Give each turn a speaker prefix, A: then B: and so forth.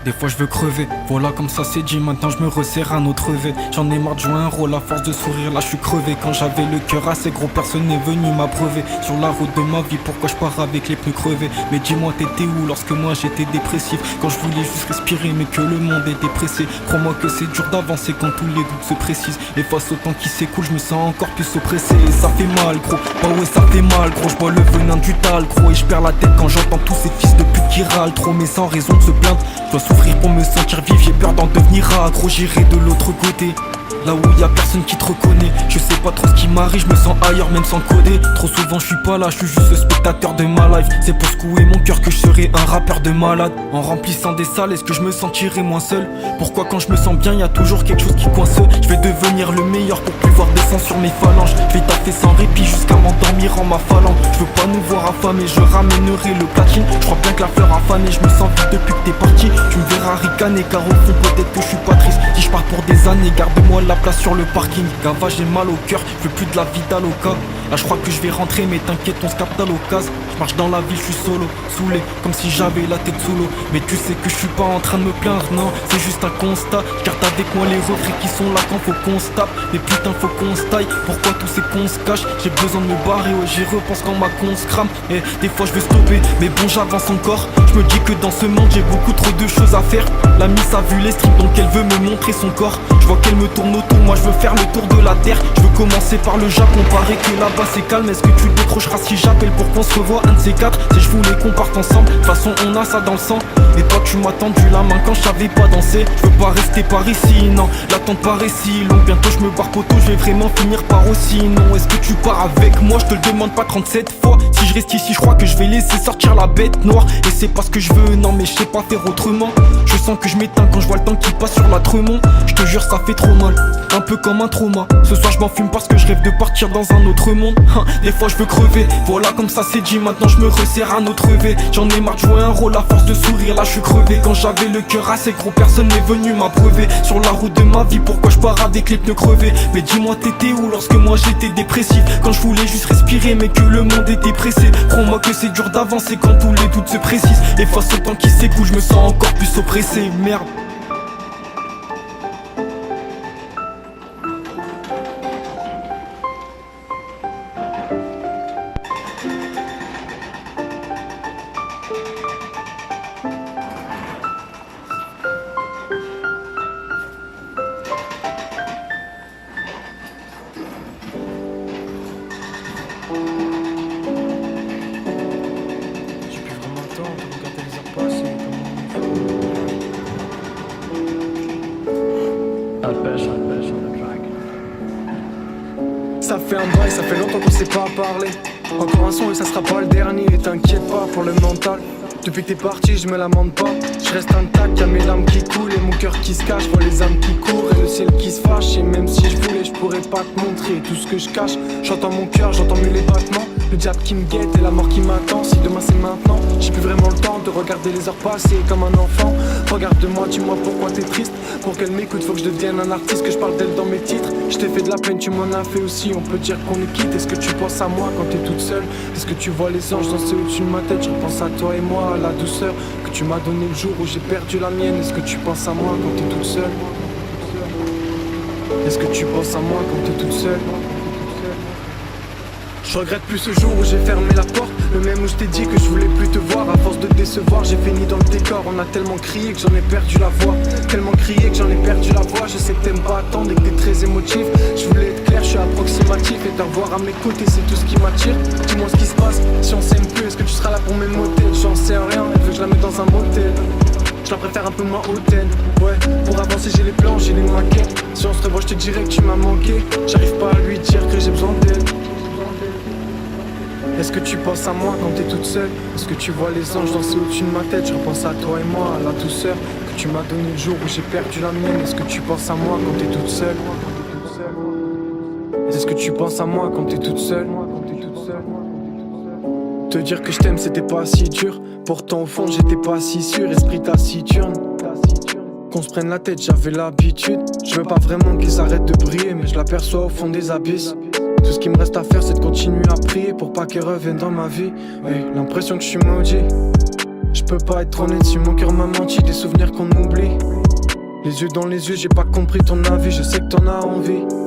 A: Des fois je veux crever, voilà comme ça c'est dit, maintenant je me resserre un autre V. J'en ai marre de jouer un rôle à force de sourire, là je suis crevé. Quand j'avais le cœur assez gros, personne n'est venu m'abreuver. Sur la route de ma vie, pourquoi je pars avec les pneus crevés? Mais dis-moi t'étais où lorsque moi j'étais dépressif? Quand je voulais juste respirer mais que le monde était pressé. Crois-moi que c'est dur d'avancer quand tous les doutes se précisent. Et face au temps qui s'écoule, je me sens encore plus oppressé. Et ça fait mal gros, bah ouais ça fait mal gros. Je bois le venin du tal gros et je perds la tête quand j'entends tous ces fils de pute qui râlent trop. Mais sans raison de se plaindre, je dois souffrir pour me sentir vivre, j'ai peur d'en devenir accro. J'irai de l'autre côté, là où y a personne qui te reconnaît. Je sais pas trop ce qui m'arrive, je me sens ailleurs même sans coder. Trop souvent je suis pas là, je suis juste le spectateur de ma life. C'est pour secouer mon cœur que je serai un rappeur de malade. En remplissant des salles, est-ce que je me sentirai moins seul? Pourquoi quand je me sens bien, y a toujours quelque chose qui coince? Je vais devenir le meilleur pour plus voir des sangs sur mes phalanges. Je vais taffer sans répit jusqu'à m'endormir en ma phalange. Je veux pas nous voir affamés, je ramènerai le platine. Je crois bien que la fleur a fané, je me sens vide depuis que t'es parti. Tu me verras ricaner car au fond peut-être que je suis pas triste. Si je pars pour des années, garde-moi la place sur le parking. Gava, j'ai mal au cœur, je veux plus de la vie d'Aloca. Là je crois que je vais rentrer mais t'inquiète on se capte à l'occasion. Je marche dans la ville, je suis solo, saoulé, comme si j'avais la tête sous l'eau. Mais tu sais que je suis pas en train de me plaindre, non, c'est juste un constat. Je garde avec moi les refrains qui sont là quand faut qu'on se tape. Mais putain faut qu'on se taille, pourquoi tous ces cons se cachent? J'ai besoin de me barrer, ouais j'y repense quand ma con se crame. Et des fois je veux stopper, mais bon j'avance encore. Je me dis que dans ce monde j'ai beaucoup trop de choses à faire. La miss a vu les strips donc elle veut me montrer son corps. Je vois qu'elle me tourne autour, moi je veux faire le tour de la terre. Je veux commencer par le Japon, paraît que là-bas c'est calme. Est-ce que tu décrocheras si j'appelle pour qu'on se revoie un de ces quatre? Si je voulais qu'on parte ensemble, de toute façon on a ça dans le sang. Et toi tu m'as tendu la main quand je savais pas danser. Je veux pas rester par ici, non, l'attente paraît si longue. Bientôt je me barre poteau, je vais vraiment finir par aussi non. Est-ce que tu pars avec moi? Je te le demande pas 37 fois. Si je reste ici je crois que je vais laisser sortir la bête noire. Et c'est pas ce que je veux, non mais je sais pas faire autrement. Je sens que je m'éteins quand je vois le temps qui passe sur la Tremont. Je te jure ça fait trop mal, un peu comme un trauma. Ce soir je m'en fume parce que je rêve de partir dans un autre monde. Des fois je veux crever, voilà comme ça c'est dit, maintenant je me resserre un autre V. J'en ai marre de jouer un rôle à force de sourire, là je suis crevé. Quand j'avais le cœur assez gros, personne n'est venu m'abreuver. Sur la route de ma vie, pourquoi je pars avec les pneus crevés? Mais dis-moi t'étais où lorsque moi j'étais dépressif? Quand je voulais juste respirer mais que le monde était pressé. Crois-moi que c'est dur d'avancer quand tous les doutes se précisent. Et face au temps qui s'écoule, je me sens encore plus oppressé, merde. J'ai plus vraiment le temps de regarder les heures passer.
B: Ça fait un bail, ça fait longtemps qu'on s'est pas parlé. Encore un son et ça sera pas le dernier. Et t'inquiète pas pour le mental. Depuis que t'es parti, je me lamente pas. Je reste intact, y'a mes larmes qui coulent et mon cœur qui se cache. Vois les âmes qui courent et le ciel qui se fâche. Et même si je voulais, je pourrais pas te montrer tout ce que je cache. J'entends mon cœur, j'entends mieux les battements. Le diable qui me guette et la mort qui m'attend. Si demain c'est maintenant, j'ai plus vraiment le temps de regarder les heures passer comme un enfant. Regarde-moi, dis-moi pourquoi t'es triste. Pour qu'elle m'écoute, faut que je devienne un artiste, que je parle d'elle dans mes titres. Je t'ai fait de la peine, tu m'en as fait aussi. On peut dire qu'on est quitte. Est-ce que tu penses à moi quand t'es toute seule? Est-ce que tu vois les anges danser au-dessus de ma tête? Je repense à toi et moi, à la douceur que tu m'as donnée le jour où j'ai perdu la mienne. Est-ce que tu penses à moi quand t'es toute seule? Est-ce que tu penses à moi quand t'es toute seule? Je regrette plus ce jour où j'ai fermé la porte. Le même où je t'ai dit que je voulais plus te voir. À force de décevoir, j'ai fini dans le décor. On a tellement crié que j'en ai perdu la voix. Tellement crié que j'en ai perdu la voix. Je sais que t'aimes pas attendre et que t'es très émotif. Je voulais être clair, je suis approximatif. Et t'avoir à mes côtés, c'est tout ce qui m'attire. Dis-moi ce qui se passe, si on s'aime plus, est-ce que tu seras là pour mes motels? J'en sais rien, elle veut que je la mette dans un motel. Je la préfère un peu moins hautaine. Ouais, pour avancer j'ai les plans, j'ai les maquettes. Si on se revoit je te dirai que tu m'as manqué. J'arrive pas à lui dire que j'ai besoin d'elle. Est-ce que tu penses à moi quand t'es toute seule? Est-ce que tu vois les anges danser au-dessus de ma tête? Je repense à toi et moi, à la douceur que tu m'as donné le jour où j'ai perdu la mienne. Est-ce que tu penses à moi quand t'es toute seule? Est-ce que tu penses à moi quand t'es toute seule? Te dire que je t'aime c'était pas si dur. Pourtant au fond j'étais pas si sûr. Esprit taciturne, qu'on se prenne la tête, j'avais l'habitude. Je veux pas vraiment qu'ils arrêtent de briller, mais je l'aperçois au fond des abysses. Tout ce qui me reste à faire c'est de continuer à prier pour pas qu'elle revienne dans ma vie. L'impression que je suis maudit. Je peux pas être honnête si mon cœur m'a menti, des souvenirs qu'on oublie. Les yeux dans les yeux, j'ai pas compris ton avis, je sais que t'en as envie.